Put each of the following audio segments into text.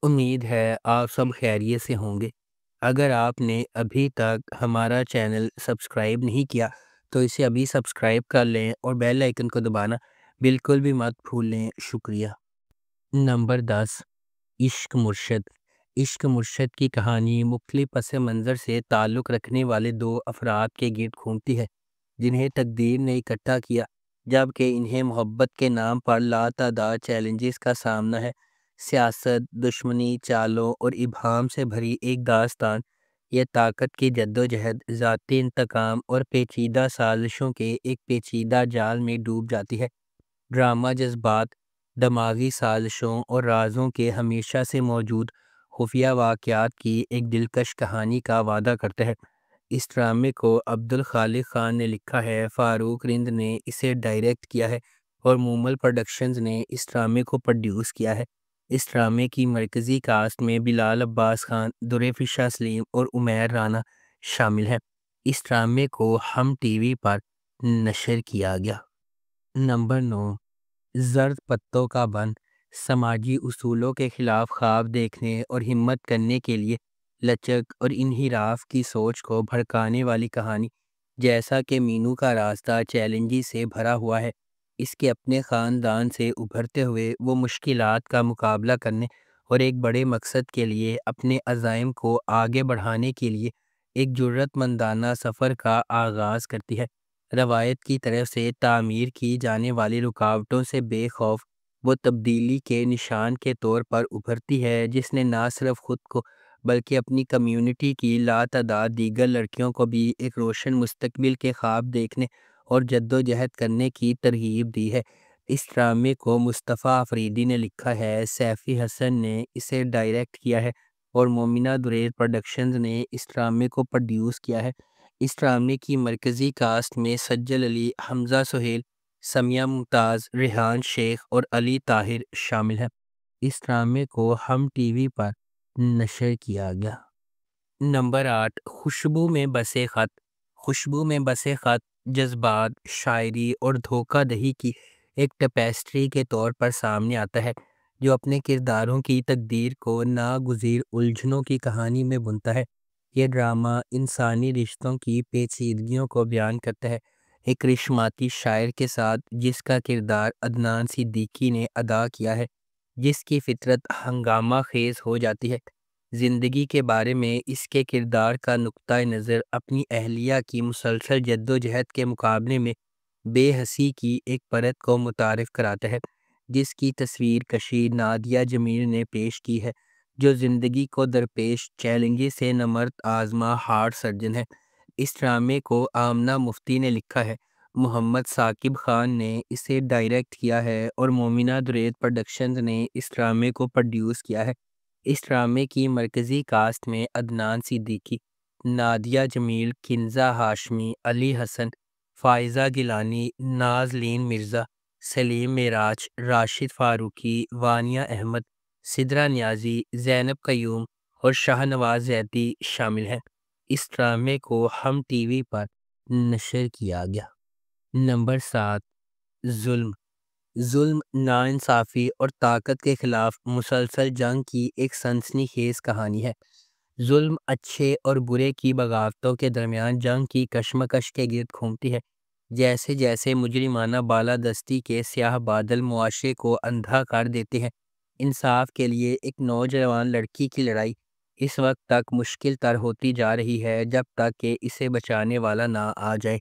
امید ہے آپ سب خیریت سے ہوں گے۔ اگر آپ نے ابھی تک ہمارا چینل سبسکرائب نہیں کیا تو اسے ابھی سبسکرائب کر لیں اور بیل آئکن کو دبانا بالکل بھی مت بھولیں۔ شکریہ۔ نمبر 10، عشق مرشد۔ عشق مرشد کی کہانی مختلف پس منظر سے تعلق رکھنے والے دو افراد کے گرد گھومتی ہے جنہیں تقدیر نے اکٹھا کیا، جبکہ انہیں محبت کے نام پر لاتعداد چیلنجز کا سامنا ہے۔ سیاست، دشمنی، چالوں اور ابہام سے بھری ایک داستان، یہ طاقت کی جدوجہد، ذاتی انتقام اور پیچیدہ سازشوں کے ایک پیچیدہ جال میں ڈوب جاتی ہے۔ ڈرامہ جذبات، دماغی سازشوں اور رازوں کے ہمیشہ سے موجود خفیہ واقعات کی ایک دلکش کہانی کا وعدہ کرتا ہے۔ اس ڈرامے کو عبدالخالق خان نے لکھا ہے، فاروق رند نے اسے ڈائریکٹ کیا ہے اور مومل پروڈکشنز نے اس ڈرامے کو پروڈیوس کیا ہے۔ اس ڈرامے کی مرکزی کاسٹ میں بلال عباس خان، درفشا سلیم اور عمیر رانا شامل ہیں۔ اس ڈرامے کو ہم ٹی وی پر نشر کیا گیا۔ نمبر 9، زرد پتوں کا بن۔ سماجی اصولوں کے خلاف خواب دیکھنے اور ہمت کرنے کے لیے لچک اور انحراف کی سوچ کو بھڑکانے والی کہانی۔ جیسا کہ مینو کا راستہ چیلنجز سے بھرا ہوا ہے، اس کے اپنے خاندان سے ابھرتے ہوئے وہ مشکلات کا مقابلہ کرنے اور ایک بڑے مقصد کے لیے اپنے عزائم کو آگے بڑھانے کے لیے ایک جرأت مندانہ سفر کا آغاز کرتی ہے۔ روایت کی طرف سے تعمیر کی جانے والی رکاوٹوں سے بے خوف، وہ تبدیلی کے نشان کے طور پر ابھرتی ہے جس نے نہ صرف خود کو بلکہ اپنی کمیونٹی کی لاتعداد دیگر لڑکیوں کو بھی ایک روشن مستقبل کے خواب دیکھنے اور جدوجہد کرنے کی ترغیب دی ہے۔ اس ڈرامے کو مصطفیٰ افریدی نے لکھا ہے، سیفی حسن نے اسے ڈائریکٹ کیا ہے اور مومنہ دریز پروڈکشنز نے اس ڈرامے کو پروڈیوس کیا ہے۔ اس ڈرامے کی مرکزی کاسٹ میں سجل علی، حمزہ سہیل، سمیہ ممتاز، ریحان شیخ اور علی طاہر شامل ہیں۔ اس ڈرامے کو ہم ٹی وی پر نشر کیا گیا۔ نمبر 8، خوشبو میں بسے خط۔ خوشبو میں بسے خط جذبات، شاعری اور دھوکہ دہی کی ایک ٹیپسٹری کے طور پر سامنے آتا ہے جو اپنے کرداروں کی تقدیر کو ناگزیر الجھنوں کی کہانی میں بنتا ہے۔ یہ ڈرامہ انسانی رشتوں کی پیچیدگیوں کو بیان کرتا ہے، ایک کرشماتی شاعر کے ساتھ جس کا کردار عدنان صدیقی نے ادا کیا ہے، جس کی فطرت ہنگامہ خیز ہو جاتی ہے۔ زندگی کے بارے میں اس کے کردار کا نقطہ نظر اپنی اہلیہ کی مسلسل جدوجہد کے مقابلے میں بے حسی کی ایک پرت کو متعارف کراتا ہے، جس کی تصویر کشی نادیہ جمیل نے پیش کی ہے، جو زندگی کو درپیش چیلنجز سے نمرد آزما ہارٹ سرجن ہے۔ اس ڈرامے کو آمنہ مفتی نے لکھا ہے، محمد ثاقب خان نے اسے ڈائریکٹ کیا ہے اور مومنہ دریز پروڈکشنز نے اس ڈرامے کو پروڈیوس کیا ہے۔ اس ڈرامے کی مرکزی کاسٹ میں عدنان صدیقی، نادیہ جمیل، کنزہ ہاشمی، علی حسن، فائزہ گیلانی، نازلین مرزا، سلیم معراج، راشد فاروقی، وانیہ احمد، سدرہ نیازی، زینب قیوم اور شاہ نواز زیدی شامل ہیں۔ اس ڈرامے کو ہم ٹی وی پر نشر کیا گیا۔ نمبر 7، ظلم۔ ظلم، ناانصافی اور طاقت کے خلاف مسلسل جنگ کی ایک سنسنی خیز کہانی ہے۔ ظلم اچھے اور برے کی بغاوتوں کے درمیان جنگ کی کشمکش کے گرد گھومتی ہے۔ جیسے جیسے مجرمانہ بالادستی کے سیاہ بادل معاشرے کو اندھا کر دیتے ہیں، انصاف کے لیے ایک نوجوان لڑکی کی لڑائی اس وقت تک مشکل تر ہوتی جا رہی ہے جب تک کہ اسے بچانے والا نہ آ جائے۔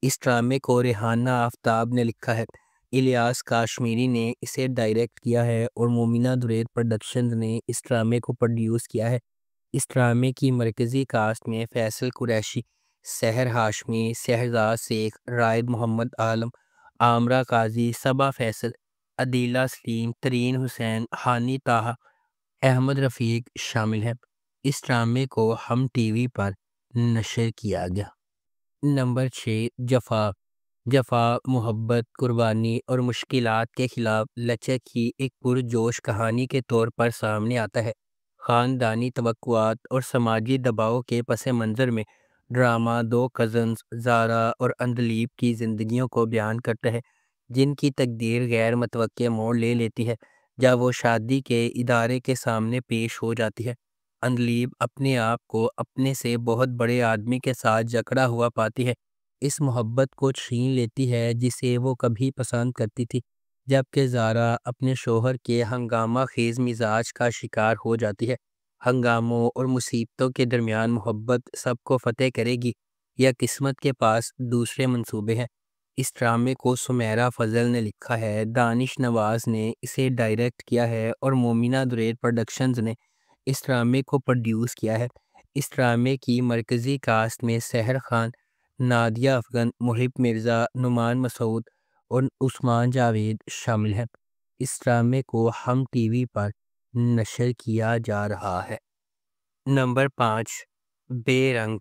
اس ڈرامے کو ریحانہ آفتاب نے لکھا ہے، الیاس کاشمیری نے اسے ڈائریکٹ کیا ہے اور مومنہ دریز پروڈکشنز نے اس ڈرامے کو پروڈیوس کیا ہے۔ اس ڈرامے کی مرکزی کاسٹ میں فیصل قریشی، سحر ہاشمی، شہزاد شیخ، رائد محمد عالم، عامرہ قاضی، صبا فیصل، عدیلہ سلیم، ترین حسین، ہانی طاہا، احمد رفیق شامل ہیں۔ اس ڈرامے کو ہم ٹی وی پر نشر کیا گیا۔ نمبر 6، جفا۔ جفا، محبت، قربانی اور مشکلات کے خلاف لچک کی ایک پرجوش کہانی کے طور پر سامنے آتا ہے۔ خاندانی توقعات اور سماجی دباؤ کے پس منظر میں ڈرامہ دو کزنز زارا اور اندلیب کی زندگیوں کو بیان کرتا ہے جن کی تقدیر غیر متوقع موڑ لے لیتی ہے جب وہ شادی کے ادارے کے سامنے پیش ہو جاتی ہے، اندلیب اپنے آپ کو اپنے سے بہت بڑے آدمی کے ساتھ جکڑا ہوا پاتی ہے، اس محبت کو چھین لیتی ہے جسے وہ کبھی پسند کرتی تھی، جبکہ زارا اپنے شوہر کے ہنگامہ خیز مزاج کا شکار ہو جاتی ہے۔ ہنگاموں اور مصیبتوں کے درمیان محبت سب کو فتح کرے گی یا قسمت کے پاس دوسرے منصوبے ہیں؟ اس ڈرامے کو سمیرہ فضل نے لکھا ہے، دانش نواز نے اسے ڈائریکٹ کیا ہے اور مومنہ دریر پروڈکشنز نے اس ڈرامے کو پروڈیوس کیا ہے۔ اس ڈرامے کی مرکزی کاسٹ میں سحر خان، نادیہ افغن، محب مرزا، نعمان مسعود اور عثمان جاوید شامل ہیں۔ اس ڈرامے کو ہم ٹی وی پر نشر کیا جا رہا ہے۔ نمبر 5، بے رنگ۔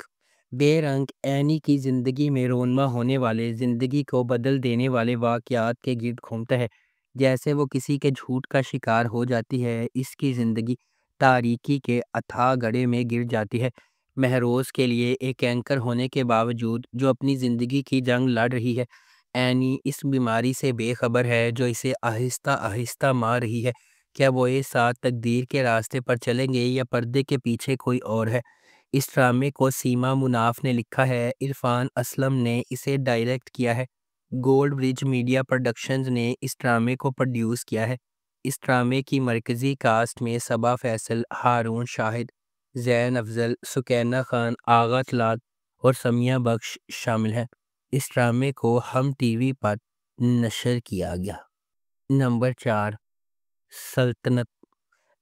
بے رنگ اینی کی زندگی میں رونما ہونے والے، زندگی کو بدل دینے والے واقعات کے گرد گھومتا ہے۔ جیسے وہ کسی کے جھوٹ کا شکار ہو جاتی ہے، اس کی زندگی تاریکی کے اتھاہ گڑھے میں گر جاتی ہے۔ مہروز کے لیے ایک اینکر ہونے کے باوجود جو اپنی زندگی کی جنگ لڑ رہی ہے، اینی اس بیماری سے بے خبر ہے جو اسے آہستہ آہستہ مار رہی ہے۔ کیا وہ ایک ساتھ تقدیر کے راستے پر چلیں گے یا پردے کے پیچھے کوئی اور ہے؟ اس ڈرامے کو سیما مناف نے لکھا ہے، عرفان اسلم نے اسے ڈائریکٹ کیا ہے، گولڈ برج میڈیا پروڈکشنز نے اس ڈرامے کو پروڈیوس کیا ہے۔ اس ڈرامے کی مرکزی کاسٹ میں صبا فیصل، ہارون شاہد، زین افضل، سکینہ خان، آغا طلعت اور سمیہ بخش شامل ہیں۔ اس ڈرامے کو ہم ٹی وی پر نشر کیا گیا۔ نمبر 4، سلطنت۔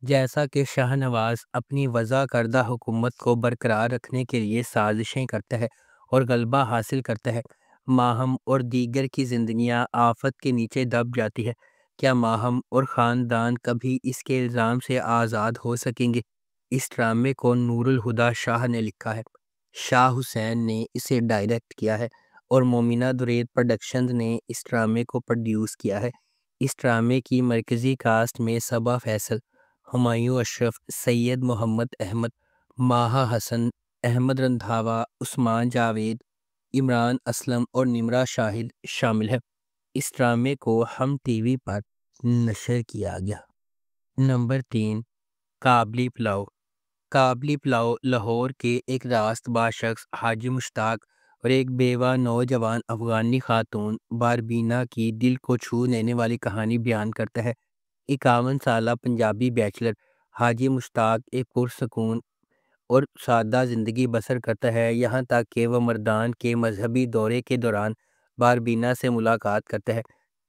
جیسا کہ شاہ نواز اپنی وضع کردہ حکومت کو برقرار رکھنے کے لیے سازشیں کرتا ہے اور غلبہ حاصل کرتا ہے، ماہم اور دیگر کی زندگیاں آفت کے نیچے دب جاتی ہے۔ کیا ماہم اور خاندان کبھی اس کے الزام سے آزاد ہو سکیں گے؟ اس ڈرامے کو نور الہدیٰ شاہ نے لکھا ہے، شاہ حسین نے اسے ڈائریکٹ کیا ہے اور مومنہ دریر پروڈکشنز نے اس ڈرامے کو پروڈیوس کیا ہے۔ اس ڈرامے کی مرکزی کاسٹ میں صبا فیصل، ہمایوں اشرف، سید محمد احمد، ماہا حسن، احمد رندھاوا، عثمان جاوید، عمران اسلم اور نمرہ شاہد شامل ہیں۔ اس ڈرامے کو ہم ٹی وی پر نشر کیا گیا۔ نمبر 3، کابلی پلاؤ۔ کابلی پلاؤ لاہور کے ایک راست باز شخص حاجی مشتاق اور ایک بیوہ نوجوان افغانی خاتون باربینا کی دل کو چھو لینے والی کہانی بیان کرتا ہے۔ 51 سالہ پنجابی بیچلر حاجی مشتاق ایک پرسکون اور سادہ زندگی بسر کرتا ہے، یہاں تک کہ وہ مردان کے مذہبی دورے کے دوران باربینا سے ملاقات کرتا ہے۔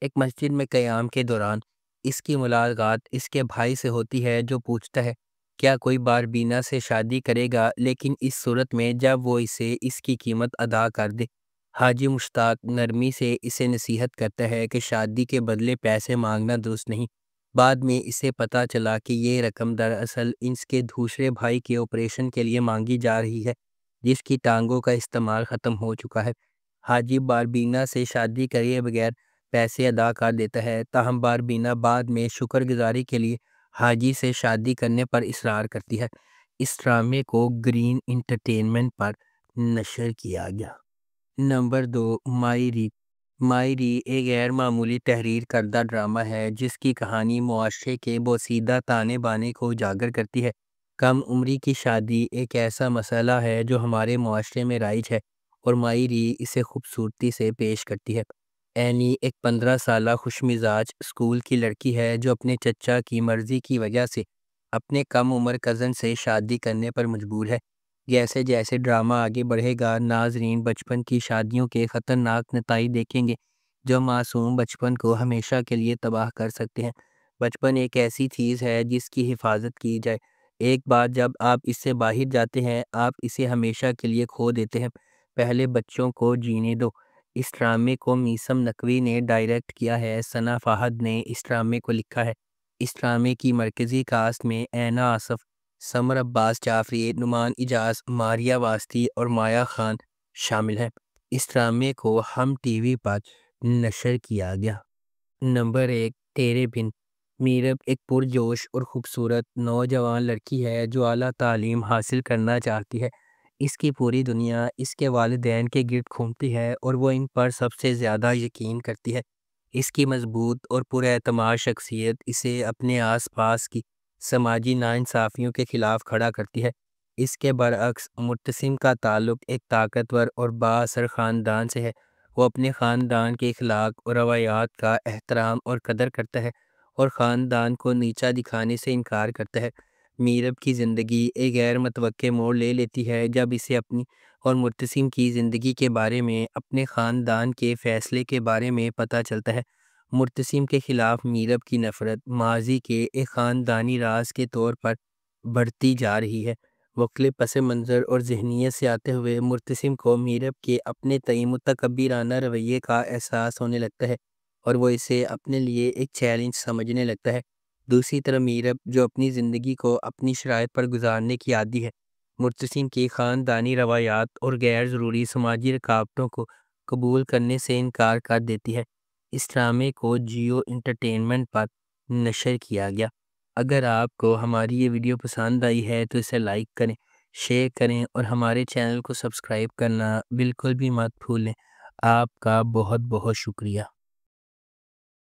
ایک مسجد میں قیام کے دوران اس کی ملاقات اس کے بھائی سے ہوتی ہے جو پوچھتا ہے کیا کوئی باربینا سے شادی کرے گا، لیکن اس صورت میں جب وہ اسے اس کی قیمت ادا کر دے۔ حاجی مشتاق نرمی سے اسے نصیحت کرتا ہے کہ شادی کے بدلے پیسے مانگنا درست نہیں۔ بعد میں اسے پتہ چلا کہ یہ رقم دراصل اس کے دوسرے بھائی کے آپریشن کے لیے مانگی جا رہی ہے جس کی ٹانگوں کا استعمال ختم ہو چکا ہے۔ حاجی باربینا سے شادی کریے بغیر پیسے ادا کر دیتا ہے، تاہم باربینا بعد میں شکر گزاری کے لیے حاجی سے شادی کرنے پر اصرار کرتی ہے۔ اس ڈرامے کو گرین انٹرٹینمنٹ پر نشر کیا گیا۔ نمبر 2، مائی ری۔ مائی ری ایک غیر معمولی تحریر کردہ ڈرامہ ہے جس کی کہانی معاشرے کے بوسیدہ تانے بانے کو اجاگر کرتی ہے۔ کم عمری کی شادی ایک ایسا مسئلہ ہے جو ہمارے معاشرے میں رائج ہے اور مائی ری اسے خوبصورتی سے پیش کرتی ہے۔ اینی ایک 15 سالہ خوش مزاج اسکول کی لڑکی ہے جو اپنے چچا کی مرضی کی وجہ سے اپنے کم عمر کزن سے شادی کرنے پر مجبور ہے۔ جیسے جیسے ڈرامہ آگے بڑھے گا، ناظرین بچپن کی شادیوں کے خطرناک نتائج دیکھیں گے جو معصوم بچپن کو ہمیشہ کے لیے تباہ کر سکتے ہیں۔ بچپن ایک ایسی چیز ہے جس کی حفاظت کی جائے، ایک بار جب آپ اس سے باہر جاتے ہیں آپ اسے ہمیشہ کے لیے کھو دیتے ہیں۔ پہلے بچوں کو جینے دو۔ اس ڈرامے کو میثم نقوی نے ڈائریکٹ کیا ہے، ثنا فہد نے اس ڈرامے کو لکھا ہے۔ اس ڈرامے کی مرکزی کاسٹ میں اینا آصف، سمر عباس جعفری، نعمان اجاز، ماریہ واسطی اور مایا خان شامل ہیں۔ اس ڈرامے کو ہم ٹی وی پر نشر کیا گیا۔ نمبر 1، تیرے بن۔ میرب ایک پرجوش اور خوبصورت نوجوان لڑکی ہے جو اعلیٰ تعلیم حاصل کرنا چاہتی ہے۔ اس کی پوری دنیا اس کے والدین کے گرد گھومتی ہے اور وہ ان پر سب سے زیادہ یقین کرتی ہے۔ اس کی مضبوط اور پراعتماد شخصیت اسے اپنے آس پاس کی سماجی ناانصافیوں کے خلاف کھڑا کرتی ہے۔ اس کے برعکس مرتسم کا تعلق ایک طاقتور اور بااثر خاندان سے ہے۔ وہ اپنے خاندان کے اخلاق اور روایات کا احترام اور قدر کرتا ہے اور خاندان کو نیچا دکھانے سے انکار کرتا ہے۔ میرب کی زندگی ایک غیر متوقع موڑ لے لیتی ہے جب اسے اپنی اور مرتسم کی زندگی کے بارے میں اپنے خاندان کے فیصلے کے بارے میں پتہ چلتا ہے۔ مرتسم کے خلاف میرب کی نفرت ماضی کے ایک خاندانی راز کے طور پر بڑھتی جا رہی ہے۔ مختلف پس منظر اور ذہنیت سے آتے ہوئے مرتسم کو میرب کے اپنے تئیں متکبرانہ رویے کا احساس ہونے لگتا ہے اور وہ اسے اپنے لیے ایک چیلنج سمجھنے لگتا ہے۔ دوسری طرف میرب جو اپنی زندگی کو اپنی شرائط پر گزارنے کی عادی ہے، مرتسم کی خاندانی روایات اور غیر ضروری سماجی رکاوٹوں کو قبول کرنے سے انکار کر دیتی ہے۔ اس ڈرامے کو جیو انٹرٹینمنٹ پر نشر کیا گیا۔ اگر آپ کو ہماری یہ ویڈیو پسند آئی ہے تو اسے لائک کریں، شیئر کریں اور ہمارے چینل کو سبسکرائب کرنا بالکل بھی مت بھولیں۔ آپ کا بہت بہت شکریہ۔